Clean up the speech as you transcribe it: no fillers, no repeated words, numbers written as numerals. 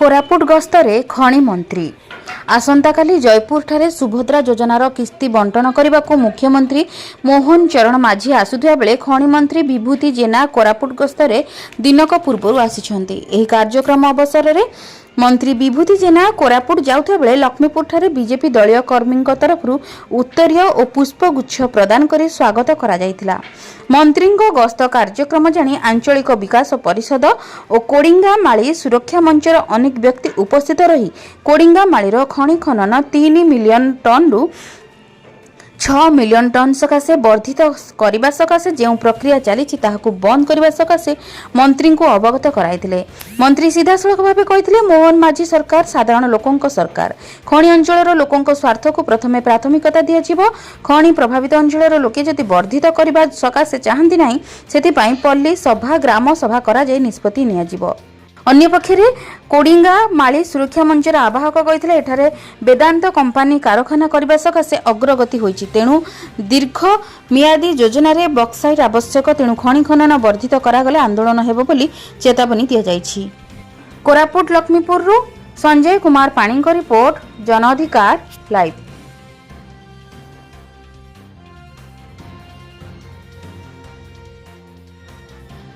कोरापुट गस्तरे खनि मंत्री आसंताकाली जयपुर ठारे सुभद्रा योजनार किस्ती बंटन करने को मुख्यमंत्री मोहन चरण माझी आसुथिबा बेले खनि मंत्री विभूति जेना कोरापुट गस्तरे दिनक पूर्व आसिछन्ति। एही कार्यक्रम अवसर में मंत्री विभूति जेना कोरापुट जाउथा बेले लक्ष्मीपुर ठारे बीजेपी दलीय कर्मी तरफ उत्तरीय और पुष्पगुच्छ प्रदान करी स्वागत करा जायतिला। मंत्री गस्त कार्यक्रम जानी आंचलिक विकास परिषद और कोडिंगा माली सुरक्षा मंचर अनेक व्यक्ति उपस्थित रही कोडिंगा मालीर खनि खनन 3 मिलियन टन रु 6 मिलियन टन सकाशे वर्धित करने सकाशे जो प्रक्रिया चली बंद करने सकाशे मंत्री को अवगत कराइथिले। मंत्री सीधासलख भाव कहते मोहन माझी सरकार साधारण लोकों सरकार। खनि अंचल लोकों स्वार्थ को प्रथमे प्राथमिकता दिया। खनि प्रभावित अंचल लोके जदि वर्धित करने सकाशे चाहती ना से पल्ली सभा ग्राम सभा करा जाय निष्पत्ति नियाजिबो। अन्य पक्षरे कोडिंगा माली सुरक्षा मंचर आवाहक कहते एठारे वेदांत कंपानी कारखाना करने सकाशे अग्रगति होइछि। तेणु दीर्घ मियादी योजना रे बक्साइट आवश्यक। तेणु खनि खनन वर्धित करागले आंदोलन हेबो बोली चेतावनी दिया जाइछि। कोरापुट लक्ष्मीपुर संजय कुमार पाणी रिपोर्ट, जन अधिकार लाइव।